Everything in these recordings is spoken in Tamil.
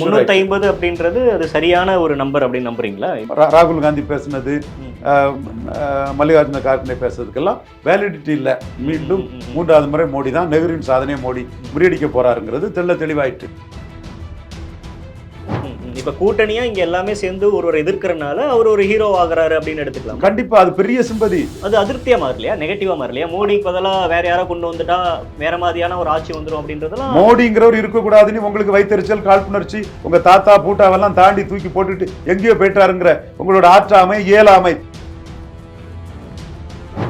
350 அப்படின்றது அது சரியான ஒரு நம்பர் அப்படின்னு நம்புறீங்களா? ராகுல் காந்தி பேசுனது, மல்லிகார்ஜுன கார்கே பேசுறதுக்கெல்லாம் வேலிடிட்டி இல்லை. மீண்டும் 3வது முறை மோடி தான், நெஹ்ருவின் சாதனையை மோடி முறியடிக்க போறாருங்கிறது தெளிவாயிட்டு. இப்ப கூட்டணியா இங்க எல்லாமே சேர்ந்து ஒருவர் எதிர்க்கிறனால அவர் ஒரு ஹீரோ ஆகுறாரு அப்படின்னு எடுத்துக்கலாம். கண்டிப்பா அது பெரிய சிம்பதி. அது அதிருப்தியா மாறலையா, நெகட்டிவா மாறலையா? மோடி பதிலா வேற யாரோ கொண்டு வந்துட்டா வேற மாதிரியான ஒரு ஆட்சி வந்துடும் அப்படின்றதெல்லாம். மோடிங்கிறவர் இருக்கக்கூடாதுன்னு உங்களுக்கு வைத்தறிச்சல், காழ்ப்புணர்ச்சி, உங்க தாத்தா பூட்டாவெல்லாம் தாண்டி தூக்கி போட்டுட்டு எங்கேயோ போயிட்டாருங்கிற உங்களோட ஆற்றாமை, இயலாமை.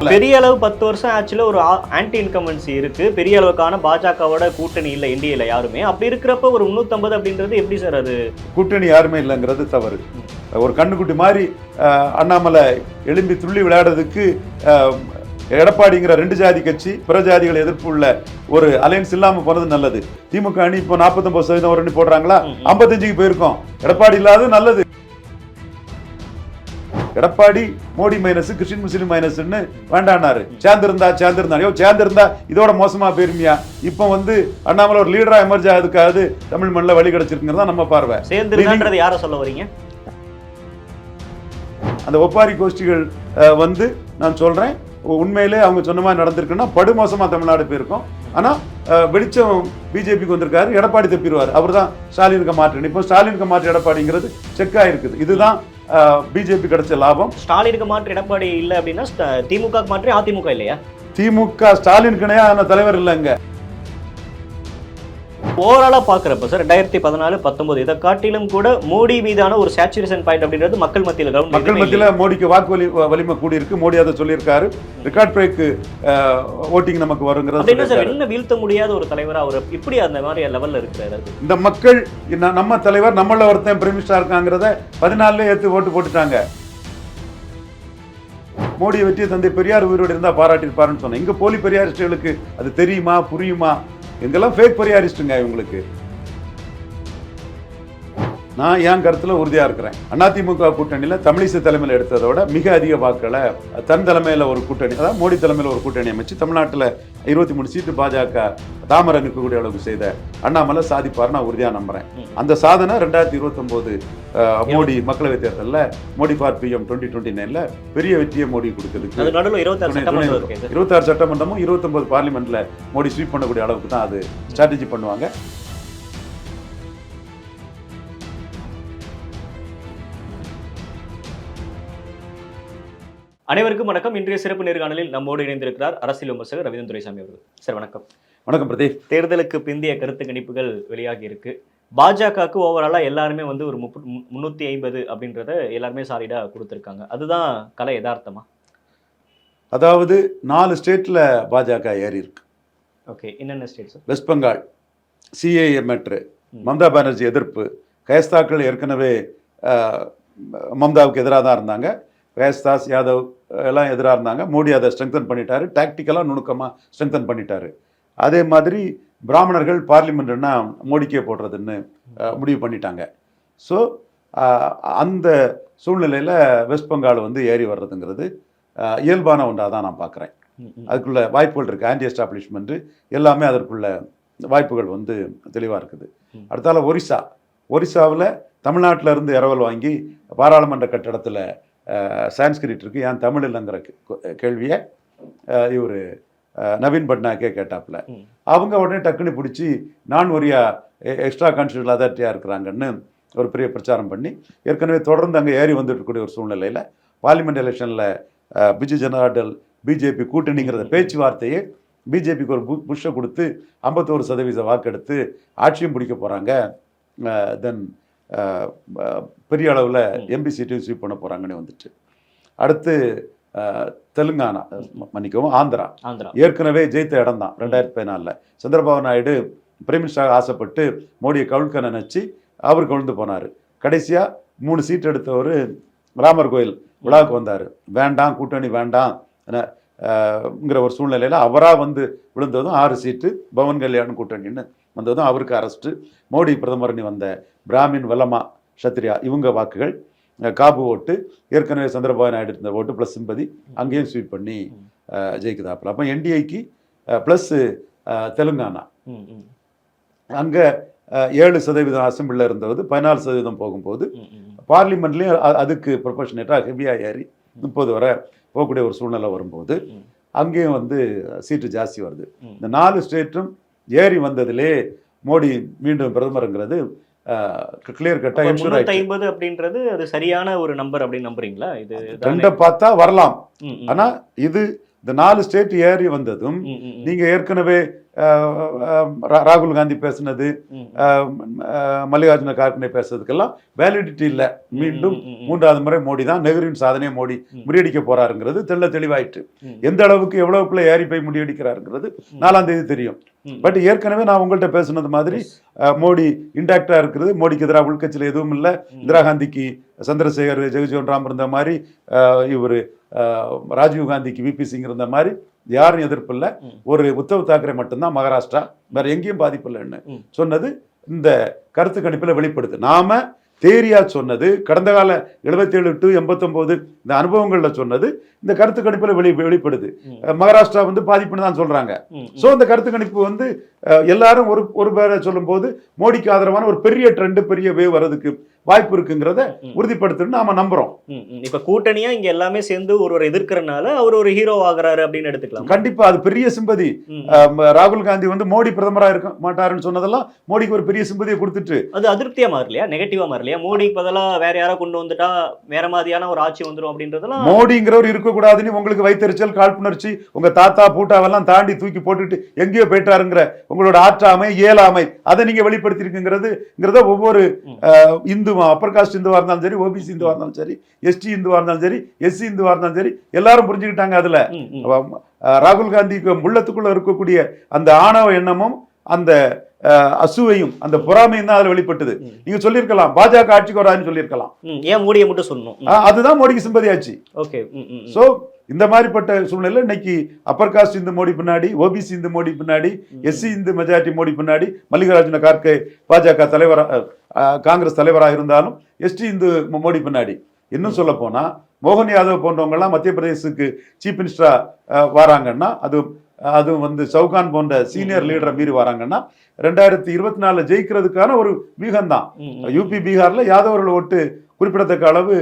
பெரிய அளவு 10 வருஷம் ஆச்சுல ஒரு ஆன்டி இன்கம்பன்சி இருக்கு. பெரிய அளவுக்கான பாஜகவோட கூட்டணி இல்லை என்டிஏல யாருமே. அப்படி இருக்கிறப்ப ஒரு 350 அப்படின்றது எப்படி சார் அது? கூட்டணி யாருமே இல்லைங்கிறது தவறு. ஒரு கண்ணுக்குட்டி மாதிரி அண்ணாமலை எழும்பி துள்ளி விளையாடுறதுக்கு எடப்பாடிங்கிற 2 ஜாதி கட்சி, பிற ஜாதிகள் எதிர்ப்பு உள்ள ஒரு அலையன்ஸ் இல்லாம போனது நல்லது. திமுக அணி இப்போ 49% ஒரு அணி போடுறாங்களா, 55க்கு போயிருக்கோம். எடப்பாடி இல்லாத நல்லது. எடப்பாடி மோடி மைனஸ், கிறிஸ்டின் முஸ்லீம் மைனஸ்ன்னு வேண்டான்னாரு. சேர்ந்திருந்தா இதோட மோசமா போயிருமியா? இப்போ அண்ணாமலை ஒரு லீடரா எமர்ஜ் ஆகுதுக்காவது தமிழ் மண்ணில் வழி கிடைச்சிருக்குங்கிறதா நம்ம பார்வை. சேர்ந்திருந்தான்றது யாரை சொல்ல வரீங்க? அந்த ஒப்பாரி கோஷ்டிகள் நான் சொல்றேன், உண்மையிலே அவங்க சொன்ன மாதிரி நடந்திருக்குன்னா படுமோசமா தமிழ்நாடு போயிருக்கும். ஆனா வெளிச்சம் பிஜேபிக்கு வந்திருக்காரு, எடப்பாடி தப்பிடுவார். அவர் தான் ஸ்டாலினுக்கு மாற்று. இப்போ ஸ்டாலினுக்கு மாற்று எடப்பாடிங்கிறது செக் ஆயிருக்குது. இதுதான் பிஜேபி கிடைச்ச லாபம். ஸ்டாலினுக்கு மாற்று எடப்பாடி இல்லை அப்படின்னா திமுக மாற்று அதிமுக இல்லையா? திமுக ஸ்டாலினுக்குனே தலைவர் இல்லைங்க. ஓவராலா பாக்குறப்ப சார் 2014, 19 இதை காட்டிலும் கூட மோடி மீதான ஒரு சேச்சுரேஷன் பாயிண்ட் அப்படின்றது மக்கள் மத்தியில் மோடிக்கு வாக்கு வலிமை கூடி இருக்கு. மோடி அதை சொல்லியிருக்காரு. ரெக்கார்ட் பிரேக் ஓட்டிங் நமக்கு வருங்கிறது. என்ன வீழ்த்த முடியாத ஒரு தலைவரா அவர் இப்படி அந்த மாதிரி லெவல்ல இருக்கிறாரு. இந்த மக்கள் நம்ம தலைவர் நம்மள ஒருத்தன் பிரைம் மினிஸ்டரா இருக்காங்கிறத 14 ஏத்து ஓட்டு போட்டுட்டாங்க. மோடியை வெற்றியை தந்தை பெரியார் உயிரோடு இருந்தா பாராட்டியிருப்பாருன்னு சொன்னேன். இங்க போலி பெரியாரிஸ்டுகளுக்கு அது தெரியுமா, புரியுமா? எங்கெல்லாம் ஃபேக் பெரியாரிஸ்டுங்க இவங்களுக்கு. நான் என் கருத்துல உறுதியா இருக்கிறேன். அதிமுக கூட்டணியில தமிழிசை தலைமையில் எடுத்ததோட மிக அதிக வாக்களை தன் தலைமையில ஒரு கூட்டணி, அதாவது மோடி தலைமையில ஒரு கூட்டணி அமைச்சு தமிழ்நாட்டில் 23 சீட்டு பாஜக தாமரை நிற்கக்கூடிய அளவுக்கு செய்த அண்ணாமலை சாதிப்பார் நான் உறுதியா நம்புறேன். அந்த சாதனை 2029 மோடி மக்களவைத் தேர்தலில் மோடி ஃபார் PM 2029ல பெரிய வெற்றியை மோடி கொடுக்குறதுக்கு 26 சட்டமன்றமும் 29 பார்லிமெண்ட்ல மோடி ஸ்வீப் பண்ணக்கூடிய அளவுக்கு தான் அது ஸ்ட்ராட்டஜி பண்ணுவாங்க. அனைவருக்கும் வணக்கம். இன்றைய சிறப்பு நேர்காணலில் நம்மோடு இணைந்திருக்கிறார் அரசியல் விமர்சகர் ரவீந்திரன் துரைசாமி அவர்கள். சார் வணக்கம். வணக்கம் பிரதீப். தேர்தலுக்கு பிந்தைய கருத்து கணிப்புகள் வெளியாகி இருக்கு. பாஜகவுக்கு ஓவராலா எல்லாருமே ஒரு 350 அப்படின்றத எல்லாருமே சாலிடா கொடுத்துருக்காங்க. அதுதான் கலை யதார்த்தமா? அதாவது 4 ஸ்டேட்ல பாஜக ஏறி இருக்கு. ஓகே, என்னென்ன state sir? West Bengal CAA matter, Mamata Banerjee எதிர்ப்பு. கயஸ்தாக்கள் ஏற்கனவே மம்தாவுக்கு எதிராக தான் இருந்தாங்க. கயஸ்தாஸ், யாதவ் எல்லாம் எதிராக இருந்தாங்க. மோடி அதை ஸ்ட்ரெங்தன் பண்ணிட்டாரு, டாக்டிக்கலாக நுணுக்கமாக ஸ்ட்ரெங்தன் பண்ணிட்டாரு. அதே மாதிரி பிராமணர்கள் பார்லிமெண்ட்னா மோடிக்கே போடுறதுன்னு முடிவு பண்ணிட்டாங்க. ஸோ அந்த சூழ்நிலையில் வெஸ்ட் பெங்கால் ஏறி வர்றதுங்கிறது இயல்பான ஒன்றாக தான் நான் பார்க்குறேன். அதுக்குள்ள வாய்ப்புகள் இருக்குது. ஆன்டி எஸ்டாப்ளிஷ்மெண்ட்டு எல்லாமே அதற்குள்ள வாய்ப்புகள் தெளிவாக இருக்குது. அடுத்தால ஒரிசாவில் தமிழ்நாட்டில் இருந்து இரவல் வாங்கி பாராளுமன்ற கட்டடத்தில் சான்ஸ்கிரிட் இருக்குது, ஏன் தமிழ் இல்லைங்கிற கேள்வியை இவர் நவீன் பட்நாயக்கே கேட்டாப்புல. அவங்க உடனே டக்குன்னு பிடிச்சி நான் ஒரியா எக்ஸ்ட்ரா கான்ஸ்டியூஷனல் அதாரிட்டியாக இருக்கிறாங்கன்னு ஒரு பெரிய பிரச்சாரம் பண்ணி ஏற்கனவே தொடர்ந்து அங்கே ஏறி வந்துட்டுக்கூடிய ஒரு சூழ்நிலையில் பார்லிமெண்ட் எலெக்ஷனில் பிஜு ஜனதாதள் பிஜேபி கூட்டணிங்கிறத பேச்சுவார்த்தையே பிஜேபிக்கு ஒரு புஷ்ஷை கொடுத்து 51% வாக்கெடுத்து ஆட்சியும் பிடிக்க போகிறாங்க. தென் பெரிய அளவில் MP சீட்டையும் ஸ்வீப் பண்ண போகிறாங்கன்னு வந்துட்டு. அடுத்து தெலுங்கானா, மன்னிக்கவும் ஆந்திரா ஏற்கனவே ஜெயித்த இடம் தான் 2014. சந்திரபாபு நாயுடு பிரைம் மினிஸ்டராக ஆசைப்பட்டு மோடியை கவிழ்க்க நினைச்சு அவர் கவிழ்ந்து போனார். கடைசியாக 3 சீட் எடுத்தவர் ராமர் கோயில் விழாவுக்கு வந்தார். வேண்டாம், கூட்டணி வேண்டாம் ங்கிற ஒரு சூழ்நிலையில் அவராக விழுந்ததும் 6 சீட்டு பவன் கல்யாண் கூட்டணின்னு வந்ததும் அவருக்கு அரெஸ்ட்டு. மோடி பிரதமர்னு வந்த பிராமின், வல்லமா, சத்ரியா இவங்க வாக்குகள் காபு ஓட்டு, ஏற்கனவே சந்திரபாபு நாயுடு இருந்த ஓட்டு ப்ளஸ் சிம்பதி அங்கேயும் ஸ்வீப் பண்ணி ஜெயிக்குதாப்பில். அப்போ NDAக்கு ப்ளஸ் தெலுங்கானா, அங்கே 7% அசம்பிளில் இருந்தது 14% போகும்போது பார்லிமெண்ட்லேயும் அதுக்கு ப்ரொபோஷனேட்டாக ஹெவியாக ஏறி 30 வரை போகக்கூடிய ஒரு சூழ்நிலை வரும்போது அங்கேயும் வந்து சீட்டு ஜாஸ்தி வருது. இந்த 4 ஸ்டேட்டும் ஏறி வந்ததிலே மோடி மீண்டும் பிரதமருங்கிறது கிளியர் கட்டா 350 அப்படின்றது அது சரியான ஒரு நம்பர் அப்படின்னு நம்புறீங்களா? இது ரெண்டை பார்த்தா வரலாம். ஆனா இது இந்த 4 ஸ்டேட் ஏறி வந்ததும் நீங்க ஏற்கனவே ராகுல் காந்தி பேசினது, மல்லிகார்ஜுன கார்கே பேசுறதுக்கெல்லாம் வேலிடிட்டி இல்லை. மீண்டும் 3வது முறை மோடி தான், நெஹ்ருவின் சாதனையை மோடி முறியடிக்க போறாருங்கிறது தெளிவாயிட்டு. எந்த அளவுக்கு எவ்வளவுக்குள்ள ஏறி போய் முறியடிக்கிறாருங்கிறது 4ஆம் தேதி தெரியும். பட் ஏற்கனவே நான் உங்கள்கிட்ட பேசுனது மாதிரி மோடி இன்டாக்டா இருக்கிறது, மோடிக்கு எதிராக உள்கட்சியில் எதுவும் இல்லை. இந்திரா காந்திக்கு சந்திரசேகர், ஜெகஜீவன் ராம் இருந்த மாதிரி, இவர் ராஜீவ் காந்திக்கு விபி சிங் இருந்த மாதிரி யாரும் எதிர்ப்பு இல்லை. ஒரு உத்தவ் தாக்கரே மட்டும்தான் மகாராஷ்டிரா, வேற எங்கேயும் பாதிப்பு இல்லைன்னு சொன்னது இந்த கருத்து கணிப்பில் வெளிப்படுது. நாம தேரியா சொன்னது கடந்த கால 77 to 89 இந்த அனுபவங்கள்ல சொன்னது இந்த கருத்து கணிப்புல வெளிப்படுது. மகாராஷ்டிரா வந்து பாதிப்புன்னு தான் சொல்றாங்க. சோ இந்த கருத்து கணிப்பு வந்து எல்லாரும் ஒரு பேரை சொல்லும் போது மோடிக்கு ஆதரவான ஒரு பெரிய ட்ரெண்ட், பெரிய வேவ் வர்றதுக்கு வாய்ப்பு இருக்குங்கிறத உறுதிப்படுத்துன்னு நாம நம்புறோம். இப்ப கூட்டணியா இங்க எல்லாமே சேர்ந்து ஒரு எதிர்க்கிறனால அவர் ஒரு ஹீரோ ஆகுறாரு அப்படின்னு எடுத்துக்கலாம். கண்டிப்பா அது பெரிய சிம்பதி. ராகுல் காந்தி வந்து மோடி பிரதமரா இருக்க மாட்டாருன்னு சொன்னதெல்லாம் மோடிக்கு ஒரு பெரிய சிம்பதியை கொடுத்துட்டு அது அதிருப்தியா மாறலையா, நெகட்டிவா மாறலையா? மோடிக்கு பதிலா வேற யாரோ கொண்டு வந்துட்டா வேற மாதிரியான ஒரு ஆட்சி வந்துடும் அப்படின்றதெல்லாம் மோடிங்கிறவர் இருக்கக்கூடாதுன்னு உங்களுக்கு வைத்தறிச்சல், காழ்ப்புணர்ச்சி, உங்க தாத்தா பூட்டாவெல்லாம் தாண்டி தூக்கி போட்டுட்டு எங்கேயோ போயிட்டாருங்கிற உங்களோட ஆற்றாமை, இயலாமை அதை நீங்க வெளிப்படுத்திருக்குங்கிறத ஒவ்வொரு இந்து அப்பர் காஸ்ட் இந்துவா இருந்தாலும் சரி, ஓபிசி இந்துவா இருந்தாலும் சரி, எஸ்டி இந்துவா இருந்தாலும் சரி, எஸ்சி இந்துவா இருந்தாலும் சரி, எல்லாரும் புரிஞ்சுக்கிட்டாங்க. அதுல ராகுல் காந்திக்கு உள்ளத்துக்குள்ள இருக்கக்கூடிய அந்த ஆணவ எண்ணமும் அந்த அசுவையும் அந்த பொறாமையும் தான் அதுல வெளிப்பட்டது. நீங்க சொல்லியிருக்கலாம் பாஜக ஆட்சிக்கு வராதுன்னு சொல்லியிருக்கலாம். ஏன் மோடியை மட்டும் சொல்லணும்? அதுதான் மோடிக்கு சிம்பதி ஆச்சு. ஓகே. சோ இந்த மாதிரிப்பட்ட சூழ்நிலை இன்னைக்கு அப்பர் காஸ்ட் இந்து மோடி பின்னாடி, ஓபிசி இந்து மோடி பின்னாடி, எஸ்சி இந்து மெஜாரிட்டி மோடி பின்னாடி, மல்லிகார்ஜுன கார்கே பாஜக தலைவரா, காங்கிரஸ் தலைவராக இருந்தாலும் எஸ்டி இந்து மோடி பின்னாடி. இன்னும் சொல்ல போனா மோகன் யாதவ் போன்றவங்க எல்லாம் மத்திய பிரதேசுக்கு சீஃப் மினிஸ்டரா வராங்கன்னா, அது வந்து சவுகான் போன்ற சீனியர் லீடரை மீறி வராங்கன்னா 2024 ஜெயிக்கிறதுக்கான ஒரு வியூகம் தான். யூபி பீகார்ல யாதவர்கள் ஓட்டு குறிப்பிடத்தக்க அளவு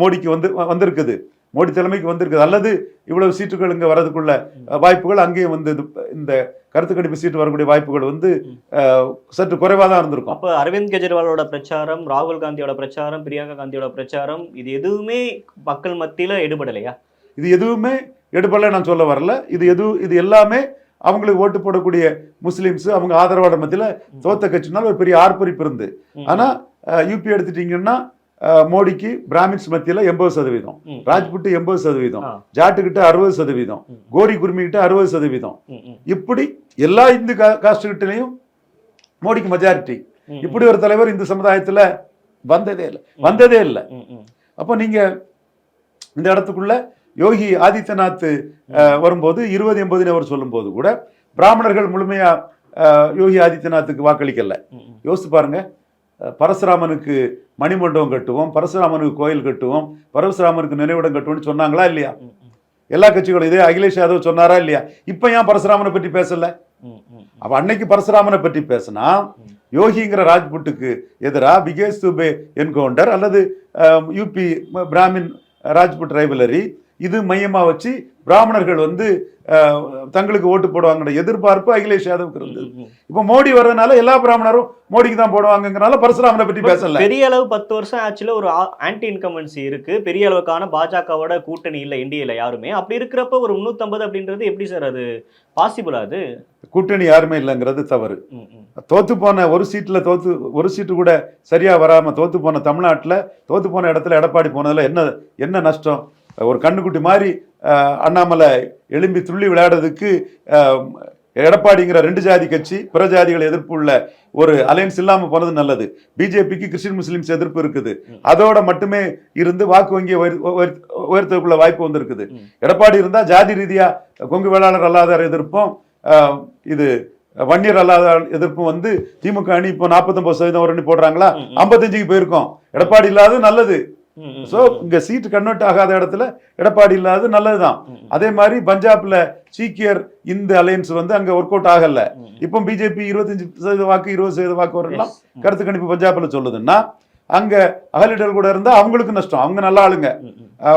மோடிக்கு வந்திருக்குது, மோடி தலைமைக்கு வந்திருக்குது. அல்லது இவ்வளவு சீட்டுகள் இங்க வர்றதுக்குள்ள வாய்ப்புகள் அங்கேயும் வந்து இந்த கருத்து கணிப்பு சீட்டு வரக்கூடிய வாய்ப்புகள் வந்து சற்று குறைவாக தான் இருந்திருக்கும். அப்போ அரவிந்த் கெஜ்ரிவாலோட பிரச்சாரம், ராகுல் காந்தியோட பிரச்சாரம், பிரியங்கா காந்தியோட பிரச்சாரம், இது எதுவுமே மக்கள் மத்தியில எடுபடலையா? இது எதுவுமே எடுபடலை நான் சொல்ல வரல. இது எல்லாமே அவங்களுக்கு ஓட்டு போடக்கூடிய முஸ்லிம்ஸ், அவங்க ஆதரவாளர் மத்தியில தோத்த கட்சினால ஒரு பெரிய ஆர்ப்பரிப்பு இருந்து. ஆனா யூபி எடுத்துட்டீங்கன்னா மோடிக்கு பிராமின்ஸ் மத்தியில 80%, ராஜ்புட் 80%, ஜாட்டு கிட்ட 60%, கோரி குர்மி கிட்ட 60%. இப்படி எல்லா இந்து காஸ்ட் கிட்டலையும் மோடிக்கு மெஜாரிட்டி. இப்படி ஒரு தலைவர் இந்த சமுதாயத்துல வந்ததே இல்லை. அப்போ நீங்க இந்த இடத்துக்குள்ள யோகி ஆதித்யநாத் வரும்போது 20-80 அவர் சொல்லும் போது கூட பிராமணர்கள் முழுமையா யோகி ஆதித்யநாத்துக்கு வாக்களிக்கல. யோசிச்சு பாருங்க, பரசுராமனுக்கு மணிமண்டபம் கட்டுவோம், பரசுராமனுக்கு கோயில் கட்டுவோம், பரசுராமனுக்கு நினைவிடம் கட்டுவோம்னு சொன்னாங்களா இல்லையா? எல்லா கட்சிகளும் இதே அகிலேஷ் யாதவ் சொன்னாரா இல்லையா? இப்ப ஏன் பரசுராமனை பற்றி பேசல? அப்ப அன்னைக்கு பரசுராமனை பற்றி பேசினா யோகிங்கிற ராஜ்புட்டுக்கு எதிரா விகேஷ் துபே என்கவுண்டர் அல்லது யூபி பிராமின் ராஜ்புட் ரைவலரி இது மையமா வச்சு பிராமணர்கள் வந்து தங்களுக்கு ஓட்டு போடுவாங்க எதிர்பார்ப்பு அகிலேஷ் யாதவுக்கு இருந்தது. இப்ப மோடி வர்றதுனால எல்லா பிராமணரும் மோடிக்கு தான் போடுவாங்கிறனால பரசுராமனை பற்றி பேசல. பெரிய அளவு 10 வருஷம் ஆச்சுல ஒரு ஆன்டி இன்கம்பன்சி இருக்கு, பெரிய அளவுக்கான பாஜகவோட கூட்டணி இல்லை இந்தியால யாருமே. அப்படி இருக்கிறப்ப ஒரு 350 அப்படின்றது எப்படி சார் அது பாசிபிள்? அது கூட்டணி யாருமே இல்லைங்கிறது தவறு. தோத்து போன ஒரு சீட்டு கூட சரியா வராம தோத்து போன தமிழ்நாட்டுல, தோத்து போன இடத்துல எடப்பாடி போனதுல என்ன நஷ்டம்? ஒரு கண்ணுக்குட்டி மாதிரி அண்ணாமலை எழும்பி துள்ளி விளையாடுறதுக்கு எடப்பாடிங்கிற 2 ஜாதி கட்சி, பிற ஜாதிகள் எதிர்ப்பு உள்ள ஒரு அலையன்ஸ் இல்லாம போனது நல்லது. பிஜேபிக்கு கிறிஸ்டின் முஸ்லிம்ஸ் எதிர்ப்பு இருக்குது, அதோட மட்டுமே இருந்து வாக்கு வங்கியை உயர்த்ததுக்குள்ள வாய்ப்பு வந்திருக்குது. எடப்பாடி இருந்தா ஜாதி ரீதியா கொங்கு வேளாளர் அல்லாதார் எதிர்ப்பும் இது வன்னியர் அல்லாத எதிர்ப்பும் வந்து திமுக அணி இப்போ 49% ஒரு அணி போடுறாங்களா, 55க்கு போயிருக்கோம். எடப்பாடி இல்லாத நல்லது. ஸோ இங்க சீட்டு கன்வெர்ட் ஆகாத இடத்துல எடப்பாடி இல்லாதது நல்லதுதான். அதே மாதிரி பஞ்சாப்ல சீக்கியர் இந்த அலையன்ஸ் வந்து அங்க ஒர்க் அவுட் ஆகல. இப்போ பிஜேபி 25% வாக்கு 20% வாக்கு வரலாம் கருத்து கணிப்பு பஞ்சாப்ல சொல்லுதுன்னா அங்க அகலிடல் கூட இருந்தா அவங்களுக்கு நஷ்டம். அவங்க நல்ல ஆளுங்க,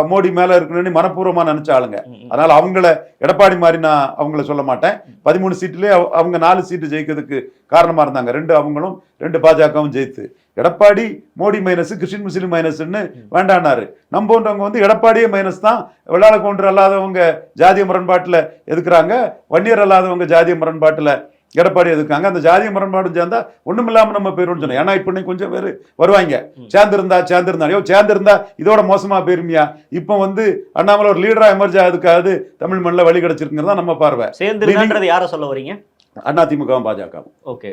மோடி மேல இருக்கணும்னு மனப்பூர்வமா நினைச்ச ஆளுங்க. அதனால அவங்கள எடப்பாடி மாதிரி நான் அவங்கள சொல்ல மாட்டேன். 13 சீட்லயே அவங்க 4 சீட்டு ஜெயிக்கிறதுக்கு காரணமா இருந்தாங்க. 2 அவங்களும் 2 பாஜகவும் ஜெயித்து. எடப்பாடி மோடி மைனஸ் கிறிஸ்டின் முஸ்லீம் மைனஸ்ன்னு வேண்டானாரு. நம்ம போன்றவங்க வந்து எடப்பாடியே மைனஸ் தான். வெள்ளாள கவுண்டர் அல்லாதவங்க ஜாதிய முரண்பாட்டுல எதுக்குறாங்க, வன்னியர் அல்லாதவங்க ஜாதிய முரண்பாட்டுல எடப்பாடி எதுக்காங்க. அந்த ஜாதிய முரண்பாடும் சேர்ந்தா ஒண்ணும் இல்லாம நம்ம போயிருவோம்னு சொன்னோம். ஏன்னா இப்ப கொஞ்சம் பேர் வருவாங்க சேர்ந்திருந்தா சேர்ந்திருந்தா இதோட மோசமா போயிருமியா. இப்ப வந்து அண்ணாமலை ஒரு லீடரா எமர்ஜ் ஆகுதுக்காவது தமிழ் மண்ணில் வழி கிடைச்சிருக்கிறதா நம்ம பார்வை. சேர்ந்து யார சொல்ல வரீங்க? அதிமுகவும் பாஜகவும். ஓகே,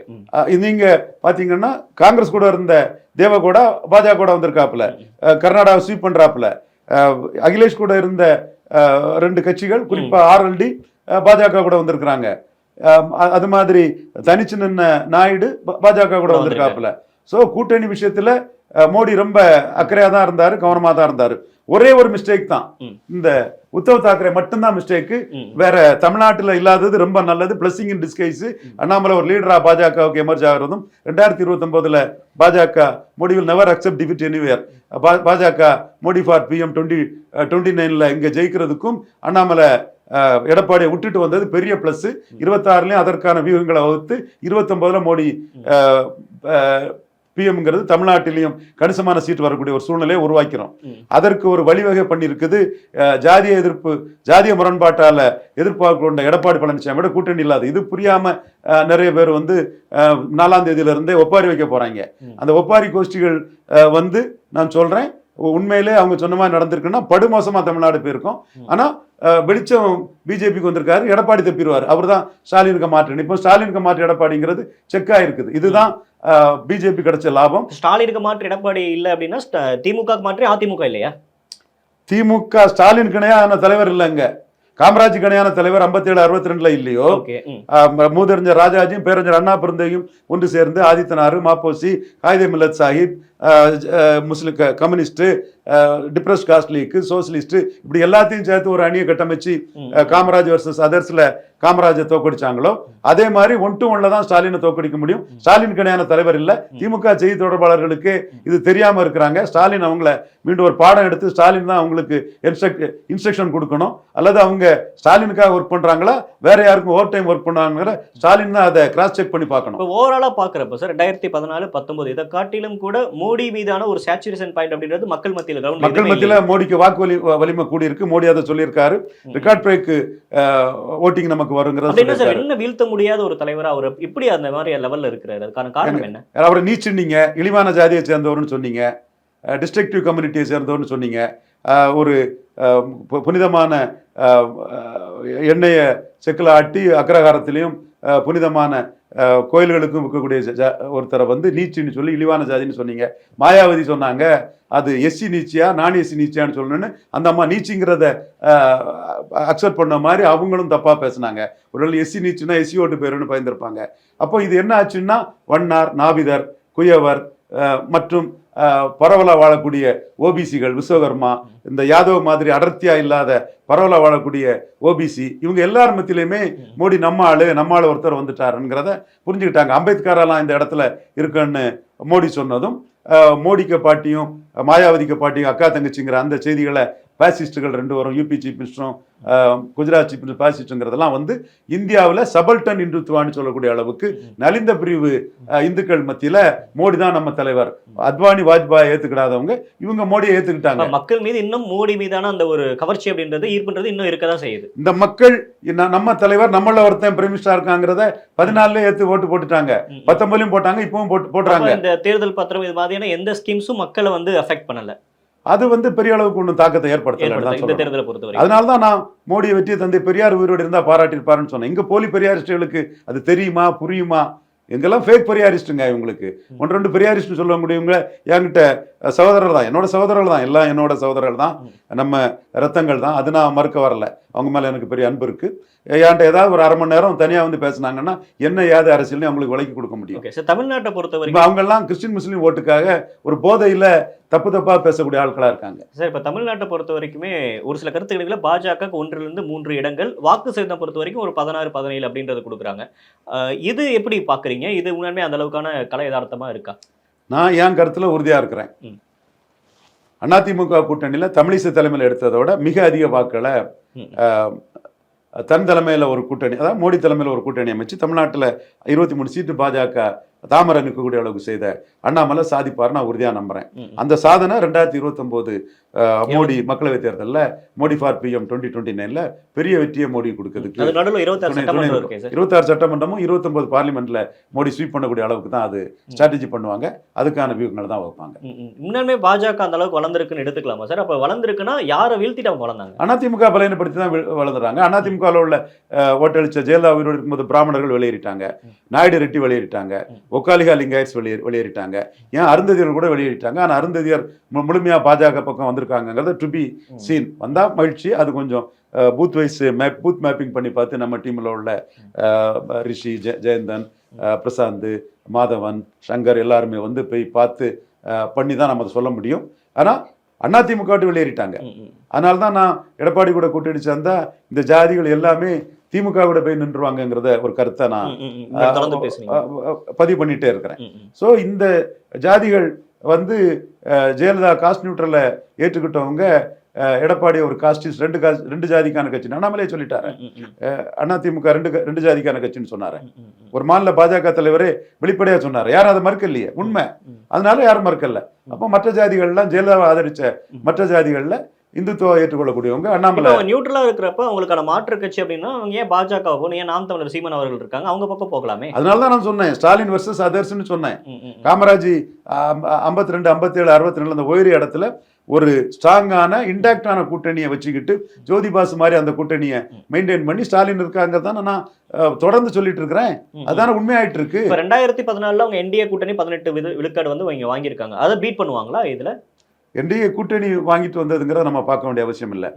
நீங்க பாத்தீங்கன்னா காங்கிரஸ் கூட இருந்த தேவகோடா பாஜக கூட வந்திருக்காப்புல, கர்நாடகா ஸ்வீப் பண்றாப்புல. அகிலேஷ் கூட இருந்த 2 கட்சிகள் குறிப்பா ஆர்எல்டி பாஜக கூட வந்திருக்கிறாங்க. அது மாதிரி தனிச்சு நின்ன நாயுடு பாஜக கூட வந்திருக்காப்புல. சோ கூட்டணி விஷயத்துல மோடி ரொம்ப அக்கறையா தான் இருந்தாரு, கவனமா தான் இருந்தாரு. ஒரே ஒரு மிஸ்டேக் தான், இந்த உத்தவ் தாக்கரே மட்டும்தான் மிஸ்டேக். வேற தமிழ்நாட்டுல இல்லாதது ரொம்ப நல்லது. பிளஸிங் இன் டிஸ்கைஸ். அண்ணாமலை ஒரு லீடரா பாஜகவுக்கு எமர்ஜ் ஆகிறதும் 2029 பாஜக Modi will never accept defeat anywhere. பாஜக மோடி ஃபார் PM 2029 இங்க ஜெயிக்கிறதுக்கும் அண்ணாமலை எடப்பாடியை விட்டுட்டு வந்தது பெரிய பிளஸ். 26லயும் அதற்கான வியூகங்களை வகுத்து 29ல மோடி பிஎம்ங்கிறது தமிழ்நாட்டிலையும் கணிசமான சீட் வரக்கூடிய ஒரு சூழ்நிலையை உருவாக்கிறோம். அதற்கு ஒரு வழிவகை பண்ணியிருக்குது. ஜாதிய எதிர்ப்பு, ஜாதிய முரண்பாட்டால எதிர்பார்ப்பு கொண்ட எடப்பாடி பழனிசாமியோட கூட்டணி இல்லாது. இது புரியாம நிறைய பேர் வந்து 4ஆம் தேதியில இருந்தே ஒப்பாரி வைக்க போறாங்க. அந்த ஒப்பாரி கோஷ்டிகள் வந்து நான் சொல்றேன், உண்மையிலே அவங்க சொன்ன மாதிரி நடந்திருக்குன்னா படுமோசமா தமிழ்நாடு போயிருக்கும். ஆனா வெளிச்சம் பிஜேபிக்கு வந்திருக்காரு, எடப்பாடி தப்பிடுவார். அவர் தான் ஸ்டாலினுக்கு மாற்று. இப்போ ஸ்டாலினுக்கு மாற்று எடப்பாடிங்கிறது செக்கா இருக்குது. இதுதான் பிஜேபி கிடைச்ச லாபம். ஸ்டாலினுக்கு மாற்று எடப்பாடி இல்லை அப்படின்னா திமுக மாற்று அதிமுக இல்லையா? திமுக ஸ்டாலின் இணையான தலைவர் இல்லைங்க, காமராஜ் இணையான தலைவர் 57 62 இல்லையோ. மூதறிஞர் ராஜாஜியும் பேரறிஞர் அண்ணா பிறந்தையும் ஒன்று சேர்ந்து ஆதித்தனாரு, மாப்போசி, Quaid e Millat Sahib, Muslim communist, depressed caste league, socialist, இப்படி எல்லாத்தையும் சேர்த்து ஒரு அணியை கட்டமைச்சு காமராஜ் வர்சஸ் அதர்ஸ்ல காமராஜை தோக்கடிச்சாங்களோ அதே மாதிரி 1 to 1 தான் ஸ்டாலினை தோக்கடிக்க முடியும். ஸ்டாலின் இணையான தலைவர் இல்ல. திமுக செய்தி தொடர்பாளர்களுக்கு இது தெரியாம இருக்கிறாங்க. ஸ்டாலின் அவங்கள மீண்டும் ஒரு பாடம் எடுத்து ஸ்டாலின் தான் அவங்களுக்கு இன்ஸ்ட்ரக்ஷன் கொடுக்கணும். அல்லது அவங்க ஸ்டாலினுக்காக ஒர்க் பண்றாங்களா வேற யாருக்கும் ஓவர் டைம் ஒர்க் பண்ணாங்கிற ஸ்டாலின் தான் அதை கிராஸ் செக் பண்ணி பார்க்கணும். ஓவராலா பாக்குறப்ப சார் 2014 19 இதை காட்டிலும் கூட மோடி மீதான ஒரு சேச்சுரேஷன் பாயிண்ட் அப்படின்றது மக்கள் மத்தியில மோடிக்கு வாக்கு வலிமை கூடி இருக்கு. மோடி அதை சொல்லியிருக்காரு. ரெக்கார்ட் பிரேக் ஓட்டிங் நமக்கு வருங்கிறது. என்ன வீழ்த்த முடியாத ஒரு தலைவரா அவர் இப்படி அந்த மாதிரி லெவல்ல இருக்கிறாரு, அதுக்கான காரணம் என்ன? அவரை நீச்சுன்னீங்க, இழிவான ஜாதியை சேர்ந்தவர்னு சொன்னீங்க, டிஸ்ட்ரக்டிவ் கம்யூனிட்டியை சேர்ந்தவர்னு சொன்னீங்க, ஒரு புனிதமான எண்ணெயை செக்கில் ஆட்டி அக்ரஹாரத்திலையும் புனிதமான கோயில்களுக்கும் இருக்கக்கூடிய ஒருத்தரை வந்து நீச்சின்னு சொல்லி இழிவான ஜாதின்னு சொன்னீங்க. மாயாவதி சொன்னாங்க அது எஸ்சி நீச்சியா நான் எஸ்சி நீச்சியான்னு சொல்லணும்னு. அந்த அம்மா நீச்சிங்கிறத அக்செப்ட் பண்ண மாதிரி அவங்களும் தப்பா பேசினாங்க. ஒரு எஸ்சி நீச்சுன்னா எஸ்சி ஓட்டு பேருன்னு பயந்துருப்பாங்க. அப்போ இது என்ன ஆச்சுன்னா வண்ணார், நாவிதர், குயவர் மற்றும் பரவலா வாழக்கூடிய ஓபிசிகள், விஸ்வகர்மா, இந்த யாதவ் மாதிரி அடர்த்தியா இல்லாத பரவலா வாழக்கூடிய ஓபிசி, இவங்க எல்லார் மத்தியிலுமே மோடி நம்ம ஆளு ஒருத்தர் வந்துட்டாருங்கிறத புரிஞ்சுக்கிட்டாங்க. அம்பேத்கரெல்லாம் இந்த இடத்துல இருக்குன்னு மோடி சொன்னதும் மோடிக்கு பாட்டியும் மாயாவதிக்கு பாட்டியும் அக்கா தங்கச்சிங்கிற அந்த செய்திகளை பாசிஸ்டுகள் 2 வரும், யூபி சீஃப் மினிஸ்டரும் குஜராத் சீஃப் மினிஸ்டர் பாசிஸ்டுங்கிறதெல்லாம் வந்து இந்தியாவில் சபல்டன் இந்துத்துவான்னு சொல்லக்கூடிய அளவுக்கு நலிந்த பிரிவு இந்துக்கள் மத்தியில மோடி தான் நம்ம தலைவர். அத்வானி வாஜ்பாய் ஏத்துக்கிடாதவங்க இவங்க மோடியை ஏத்துக்கிட்டாங்க. மக்கள் மீது இன்னும் மோடி மீதான அந்த ஒரு கவர்ச்சி அப்படின்றது ஈர்ப்புன்றது இன்னும் இருக்கதான் செய்யுது. இந்த மக்கள் நம்ம தலைவர் நம்மள ஒருத்தன் பிரைம் மினிஸ்டர் இருக்காங்கிறத 14 ஏத்து ஓட்டு போட்டுட்டாங்க, 19 போட்டாங்க, இப்பவும் போடுறாங்க. இந்த தேர்தல் பத்திரம் இது மாதிரியான எந்த ஸ்கீம்ஸும் மக்களை வந்து அஃபெக்ட் பண்ணல. அது வந்து பெரிய அளவுக்கு ஒன்றும் தாக்கத்தை ஏற்படுத்தல. அதனாலதான் நான் மோடியை வெற்றியை தந்தை பெரியார் உயிரோடு இருந்தா பாராட்டியிருப்பாருன்னு சொன்னேன். இங்க போலி பெரியாரிஸ்டுகளுக்கு அது தெரியுமா புரியுமா? எங்கெல்லாம் ஃபேக் பெரியாரிஸ்டுங்க. இவங்களுக்கு 1-2 பெரியாரிஸ்ட் சொல்ல முடியுங்க. என்கிட்ட சகோதரர் தான், என்னோட சகோதரர்கள் தான், எல்லாம் என்னோட சகோதரர்கள் தான், நம்ம ரத்தங்கள் தான். அது நான் மறுக்க வரல. அவங்க மேல எனக்கு பெரிய அன்பு இருக்கு. என்கிட்ட ஏதாவது ஒரு 1/2 மணி நேரம் தனியா வந்து பேசினாங்கன்னா என்ன ஏது அரசியல்னு அவங்களுக்கு விலைக்கு கொடுக்க முடியும். தமிழ்நாட்டை பொறுத்தவரைக்கும் அவங்க எல்லாம் கிறிஸ்டின் முஸ்லீம் ஓட்டுக்காக ஒரு போதையில தப்பாக பேசக்கூடிய ஆட்களாக இருக்காங்க. சார் இப்போ தமிழ்நாட்டை பொறுத்த வரைக்குமே ஒரு சில கருத்துக்களை பாஜக 1லிருந்து 3 இடங்கள், வாக்கு சதவீதம் பொறுத்த வரைக்கும் ஒரு 16, 17 அப்படின்றது கொடுக்குறாங்க. இது எப்படி பார்க்குறீங்க? இது உண்மையாலுமே அந்த அளவுக்கான கலை யதார்த்தமா இருக்கா? நான் என் கருத்தில் உறுதியாக இருக்கிறேன். அதிமுக கூட்டணியில் தமிழிசை தலைமையில் எடுத்ததோட மிக அதிக வாக்குகளை தன் தலைமையில் ஒரு கூட்டணி, அதாவது மோடி தலைமையில் ஒரு கூட்டணி அமைச்சு தமிழ்நாட்டில் 23 சீட்டு பாஜக தாமரை நிற்கக்கூடிய அளவுக்கு செய்த அண்ணாமலை சாதிப்பார், நான் உறுதியாக நம்புறேன். அந்த சாதனை 2029 மோடி மக்களவைத் தேர்தலில் மோடி ஃபார் பிஎம் 2029 பெரிய வெற்றியை மோடி கொடுக்கிறதுக்கு 26 சட்டமன்றமும் 29 பார்லிமெண்ட்ல மோடி ஸ்வீப் பண்ணக்கூடிய அளவுக்கு தான் அது ஸ்ட்ராட்டஜி பண்ணுவாங்க. அதுக்கான வியூகங்கள் தான் வைப்பாங்க. முன்னாலுமே பாஜக அந்த அளவுக்கு வளர்ந்துருக்குன்னு எடுத்துக்கலாமா சார்? அப்போ வளர்ந்துருக்குன்னா யாரை வீழ்த்திட்டு அவங்க வளர்ந்தாங்க? அதிமுக பலவீனப்படுத்தி தான் வளர்ந்துறாங்க. அதிமுகவில் உள்ள ஓட்டளிச்ச ஜெயலலிதா உயிரோடு இருக்கும்போது பிராமணர்கள் வெளியேறிட்டாங்க, நாயுடு ரெட்டி வெளியேறிட்டாங்க, ஒக்காலிகா லிங்காயட்ஸ் வெளியேறிட்டாங்க, ஏன் அருந்ததியர் கூட வெளியேறிட்டாங்க. ஆனால் அருந்ததியர் முழுமையாக பாஜக பக்கம் வந்திருக்காங்கிறது டு பி சீன். வந்தால் மகிழ்ச்சி. அது கொஞ்சம் பூத் வைஸ் பூத் மேப்பிங் பண்ணி பார்த்து நம்ம டீமில் உள்ள ரிஷி, ஜெயந்தன், பிரசாந்த், மாதவன், சங்கர் எல்லாருமே வந்து போய் பார்த்து பண்ணி தான் நம்ம அதை சொல்ல முடியும். ஆனால் அதிமுக விட்டு வெளியேறிட்டாங்க. அதனால தான் நான் எடப்பாடி கூட கூட்டணி சேர்ந்தா இந்த ஜாதிகள் எல்லாமே திமுக விட போய் நின்றுவாங்கிறத ஒரு கருத்தை நான் பதிவு பண்ணிட்டே இருக்கிறேன். ஸோ இந்த ஜாதிகள் வந்து ஜெயலலிதா காஸ்ட் நியூட்ரலை ஏற்றுக்கிட்டவங்க எடப்பாடி ஒரு காஸ்டிஸ்ட், ரெண்டு ஜாதிக்கான கட்சி அண்ணாமலே சொல்லிட்டாரு. அதிமுக ரெண்டு ஜாதிக்கான கட்சின்னு சொன்னாரு. ஒரு மாநில பாஜக தலைவரே வெளிப்படையா சொன்னாரு. யாரும் அதை மறுக்கலையே, உண்மை. அதனால யாரும் மறுக்கல. அப்போ மற்ற ஜாதிகள்லாம் ஜெயலலிதாவை ஆதரிச்ச மற்ற ஜாதிகள்ல இந்துத்துவ ஏற்றுக்கொள்ளக்கூடியவங்க அண்ணாமலை நியூட்ரலா இருக்கிறப்ப அவங்களுக்கான மாற்று கட்சி அப்படின்னா அவங்க ஏன் பாஜக போகணும்? ஏன் நாம் தமிழர் சீமான் அவர்கள் இருக்காங்க, அவங்க பக்கம் போகலாமே. அதனாலதான் நான் சொன்னேன் ஸ்டாலின் வர்சஸ் அதர்ஸ்னு சொன்னேன். காமராஜ் 52, 57, 62 அந்த உயரிய இடத்துல ஒரு ஸ்ட்ராங்கான இன்டாக்டான கூட்டணியை வச்சுக்கிட்டு ஜோதிபாசு மாதிரி அந்த கூட்டணியை மெயின்டைன் பண்ணி ஸ்டாலின் இருக்காங்க தானே நான் தொடர்ந்து சொல்லிட்டு இருக்கிறேன். அதான உண்மையாயிட்டு இருக்கு. 2014 அவங்க என்டிஏ கூட்டணி 18 விழுக்காடு வந்து இங்க வாங்கியிருக்காங்க. அதை பீட் பண்ணுவாங்களா? இதுல என்டிஏ கூட்டணி வாங்கிட்டு வந்ததுங்கிறத நம்ம பார்க்க வேண்டிய அவசியம் இல்லை.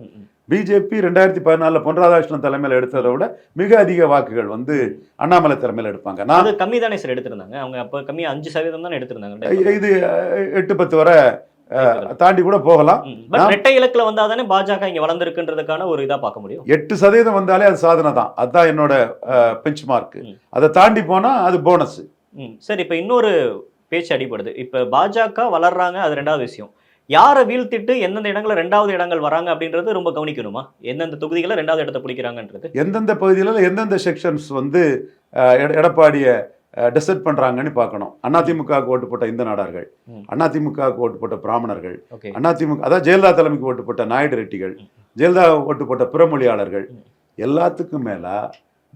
பிஜேபி 2014 பொன் ராதாகிருஷ்ணன் தலைமையில் எடுத்ததை விட மிக அதிக வாக்குகள் வந்து அண்ணாமலை தலைமையில் எடுப்பாங்க. நான் கம்மி தானே சார் எடுத்திருந்தாங்க. அவங்க அப்போ கம்மி 5% தானே எடுத்திருந்தாங்க. இது 8-10 வரை தாண்டி கூட போகலாம். இரட்டை இலக்குல வந்தா தானே பாஜக இங்க வளர்ந்துருக்குன்றதுக்கான ஒரு இதா பார்க்க முடியும். 8% வந்தாலே அது சாதனை தான். அதுதான் என்னோட பெஞ்ச் மார்க். அதை தாண்டி போனா அது போனஸ். சரி, இப்ப இன்னொரு பேச்சு அடிபடுது. இப்ப பாஜக வளர்றாங்க, அது 2வது விஷயம். யாரை வீழ்த்திட்டு எந்தெந்த இடங்களில் 2வது இடங்கள் வராங்க அப்படின்றது ரொம்ப கவனிக்கணுமா? எந்தெந்த தொகுதிகளை 2வது இடத்தை பிடிக்கிறாங்கன்றது, எந்தெந்த பகுதிகளில் எந்தெந்த செக்ஷன்ஸ் வந்து எடப்பாடியை டிசைட் பண்றாங்கன்னு பார்க்கணும். அதிமுகவுக்கு ஓட்டு போட்ட இந்து நாடார்கள், அதிமுகவுக்கு ஓட்டு போட்ட பிராமணர்கள், அதிமுக அதாவது ஜெயலலிதா தலைமைக்கு ஓட்டு போட்ட நாயுடு ரெட்டிகள், ஜெயலலிதா ஓட்டு போட்ட பிறமொழியாளர்கள், எல்லாத்துக்கும் மேல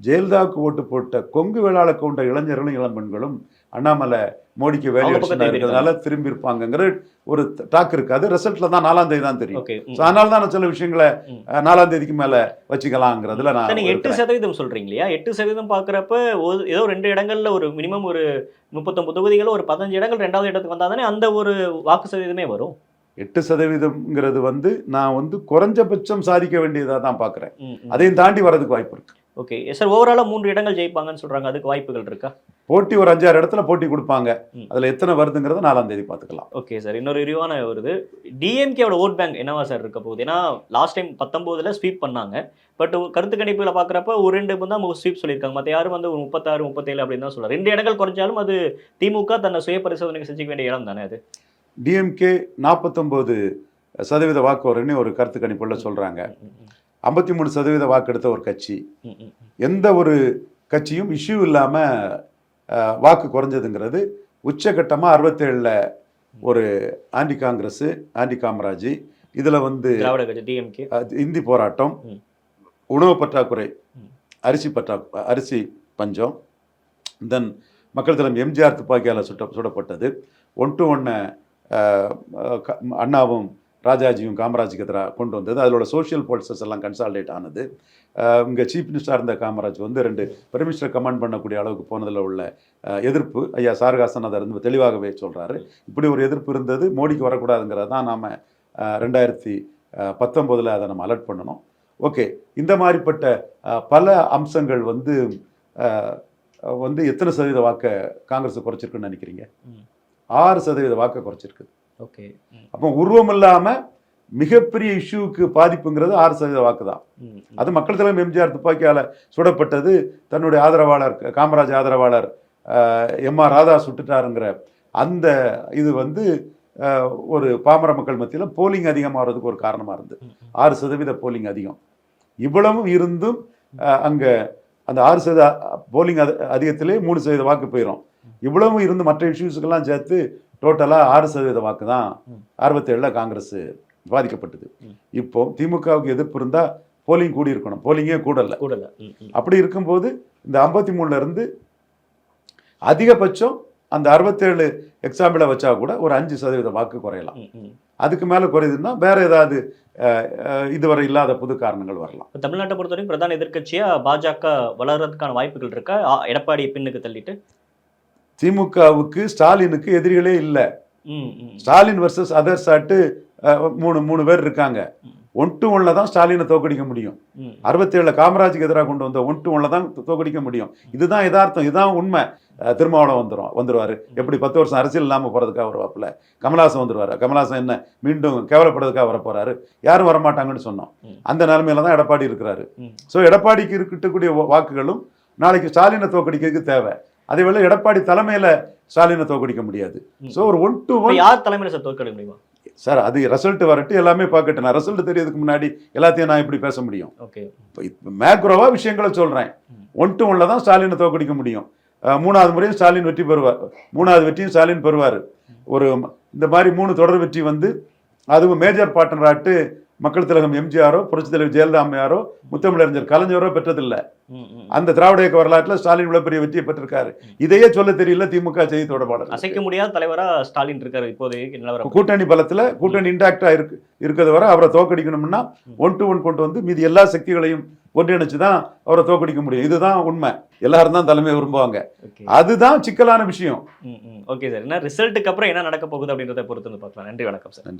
ஜெயலலிதாவுக்கு ஓட்டு போட்ட கொங்கு வேளாள கொண்ட இளைஞர்களும் இளம்பெண்களும் அண்ணாமலை மோடிக்கு வேலை இருக்கிறதுனால திரும்பி இருப்பாங்கிற ஒரு டாக் இருக்கு. அது ரிசல்ட்ல தான் 4ஆம் தேதி தான் தெரியும். அதனால தான் நான் சில விஷயங்களை 4ஆம் தேதிக்கு மேல வச்சுக்கலாங்கிறதுல நான் 8% சொல்றீங்க இல்லையா? 8% பாக்குறப்ப ஏதோ 2 இடங்கள்ல ஒரு மினிமம் ஒரு 39 தொகுதிகள் ஒரு 15 இடங்கள் 2வது இடத்துக்கு வந்தா தானே அந்த ஒரு வாக்கு சதவீதமே வரும். 8%ங்கிறது வந்து நான் வந்து குறைஞ்சபட்சம் சாதிக்க வேண்டியதா தான் பாக்குறேன். அதையும் தாண்டி வர்றதுக்கு வாய்ப்பு இருக்கு. ஓகே சார், ஓவராலா 3 இடங்கள் ஜெயிப்பாங்கன்னு சொல்றாங்க. அதுக்கு வாய்ப்புகள் இருக்கா? போட்டி ஒரு 5-6 இடத்துல போட்டி கொடுப்பாங்க. அதுல எத்தனை வருதுங்கிறத 4ஆம் தேதி பார்த்துக்கலாம். ஓகே சார், இன்னொரு விரிவான வருது. டிஎம்கேவோட ஓட் பேங்க் என்னவா சார் இருக்க போகுது? ஏன்னா லாஸ்ட் டைம் 19ல் ஸ்வீப் பண்ணாங்க. பட் கருத்து கணிப்புகளை பார்க்குறப்ப ஒரு 2 தான் ஸ்வீப் சொல்லியிருக்காங்க. மற்ற யாரும் வந்து ஒரு 36, 37 அப்படின்னு தான் சொல்றாங்க. 2 இடங்கள் குறைஞ்சாலும் அது திமுக தன்னை சுய பரிசோதனை செஞ்சுக்க வேண்டிய இடம் தானே அது. டிஎம்கே 49% வாக்கு வரும்னு ஒரு கருத்து கணிப்புள்ள சொல்றாங்க. 53% வாக்கு எடுத்த ஒரு கட்சி. எந்த ஒரு கட்சியும் இஷ்யூ இல்லாம வாக்கு குறைஞ்சதுங்கிறது உச்சகட்டமா 67ல் ஒரு ஆன்டி காங்கிரஸ், ஆன்டி காமராஜ், இதுல வந்து இந்தி போராட்டம், உணவு பற்றாக்குறை, அரிசி பஞ்சம், தென் மக்கள் தலைவர் எம்ஜிஆர் துப்பாக்கியால் சுடப்பட்டது, 1-to-1 அண்ணாவும் ராஜாஜியும் காமராஜுக்கு எதிராக கொண்டு வந்தது. அதோட சோஷியல் பாலிசிஸ் எல்லாம் கன்சால்டேட் ஆனது. இங்கே சீஃப் மினிஸ்டராக இருந்த காமராஜ் வந்து 2 பிரைம் மினிஸ்டர் கமாண்ட் பண்ணக்கூடிய அளவுக்கு போனதில் உள்ள எதிர்ப்பு, ஐயா சாரகாசன் அதை இருந்து தெளிவாகவே சொல்கிறாரு. இப்படி ஒரு எதிர்ப்பு இருந்தது, மோடிக்கு வரக்கூடாதுங்கிறத தான் நாம் 2019 அதை நம்ம அலர்ட் பண்ணணும். ஓகே, இந்த மாதிரிப்பட்ட பல அம்சங்கள் வந்து எத்தனை சதவீத வாக்கை காங்கிரஸ் குறைச்சிருக்குன்னு நினைக்கிறீங்க? 6% வாக்கை குறைச்சிருக்கு. ஓகே. அப்போ உருவம் இல்லாம மிகப்பெரிய இஷ்யூக்கு பாதிப்புங்கிறது 6% வாக்கு தான். அது மக்கள் தலைவர் எம்ஜிஆர் துப்பாக்கியால சுடப்பட்டது தன்னுடைய ஆதரவாளர் காமராஜ் ஆதரவாளர் எம்.ஆர். ராதா சுட்டுட்டாருங்கிற அந்த இது வந்து ஒரு பாமர மக்கள் மத்தியில் போலிங் அதிகமாகிறதுக்கு ஒரு காரணமா இருந்தது. 6% போலிங் அதிகம். இவ்வளவும் இருந்தும் அங்க அந்த 6% போலிங் அதிகத்திலே 3% வாக்கு போயிடும். இவ்வளவும் இருந்து மற்ற இஷ்யூஸுக்கெல்லாம் சேர்த்து டோட்டலா 6% வாக்கு தான் 67 காங்கிரஸ் பாதிக்கப்பட்டது. இப்போ திமுகவுக்கு எதிர்ப்பு இருந்தா போலிங் கூடி இருக்கணும். போலிங்கே கூடல. அப்படி இருக்கும்போது இந்த 53ல இருந்து அதிகபட்சம் அந்த 67 எக்ஸாம்பிள வச்சா கூட ஒரு 5% வாக்கு குறையலாம். அதுக்கு மேல குறையுதுன்னா வேற ஏதாவது இதுவரை இல்லாத புது காரணங்கள் வரலாம். தமிழ்நாட்டை பொறுத்தவரைக்கும் பிரதான எதிர்க்கட்சியா பாஜக வளர்றதுக்கான வாய்ப்புகள் இருக்கா? எடப்பாடி பின்னுக்கு தள்ளிட்டு திமுகவுக்கு ஸ்டாலினுக்கு எதிரிகளே இல்லை. ஸ்டாலின் வர்சஸ் அதர்ஸ் ஆட்டு மூணு பேர் இருக்காங்க. 1-1 தான் ஸ்டாலினை தோக்கடிக்க முடியும். 67 காமராஜுக்கு எதிராக கொண்டு வந்த 1-1 தான் தோக்கடிக்க முடியும். இதுதான் யதார்த்தம், இதுதான் உண்மை. திருமாவளவன் வந்துருவாரு. எப்படி 10 வருஷம் அரசியல் இல்லாமல் போறதுக்காக வருவாப்புல. கமலஹாசன் வந்துருவாரு. கமலஹாசன் என்ன மீண்டும் கேவலப்படுறதுக்காக வர போறாரு. யாரும் வரமாட்டாங்கன்னு சொன்னோம். அந்த நிலைமையில தான் எடப்பாடி இருக்கிறாரு. ஸோ எடப்பாடிக்கு இருக்கக்கூடிய வாக்குகளும் நாளைக்கு ஸ்டாலினை தோக்கடிக்கிறதுக்கு தேவை. அதே வேளை எடப்பாடி தலைமையில ஸ்டாலினை தோக்கடிக்க முடியாது. ஸோ ஒரு 1-1 யார் தலைமையில சார் தோற்கடிக்க முடியுமா சார்? அது ரிசல்ட் வரட்டு, எல்லாமே பார்க்கட்டும். நான் ரிசல்ட் தெரியறதுக்கு முன்னாடி எல்லாத்தையும் நான் இப்படி பேச முடியும்? மேக்ரோவா விஷயங்களை சொல்றேன். 1-1 தான் ஸ்டாலினை தோக்கடிக்க முடியும். 3வது முறையும் ஸ்டாலின் வெற்றி பெறுவார். 3வது வெற்றியும் ஸ்டாலின் பெறுவார். ஒரு இந்த மாதிரி 3 தொடர் வெற்றி வந்து அதுவும் மேஜர் பார்ட்னராட்டு மக்கள் திலகம் எம்ஜிஆரோ புரட்சி தலைவர் ஜெயலலிதா அம்மையாரோ முத்தமிழறிஞர் கலைஞரோ பெற்றதில்லை. அந்த திராவிட இயக்க வரலாற்றில் ஸ்டாலின் இவ்வளவு பெரிய வெற்றியை பெற்றிருக்காரு. இதையே சொல்ல தெரியல திமுக செய்தி தொடர்பாளர். அசைக்க முடியாத தலைவரா ஸ்டாலின் இருக்காரு. இப்போதைக்கு நிலவரம் கூட்டணி பலத்துல கூட்டணி இன்டாக்டா இருக்கிறது வரை அவரை தோக்கடிக்கணும்னா 1-1 கொண்டு வந்து மீதி எல்லா சக்திகளையும் ஒன்றிணைச்சுதான் அவரை தோக்கடிக்க முடியும். இதுதான் உண்மை. எல்லாரும் தான் தலைமை விரும்புவாங்க. அதுதான் சிக்கலான விஷயம். Okay sir. என்ன ரிசல்ட்டுக்கு அப்புறம் என்ன நடக்க போகுது அப்படின்றத பொறுத்து வந்து பார்க்கலாம். நன்றி, வணக்கம் சார். நன்றி.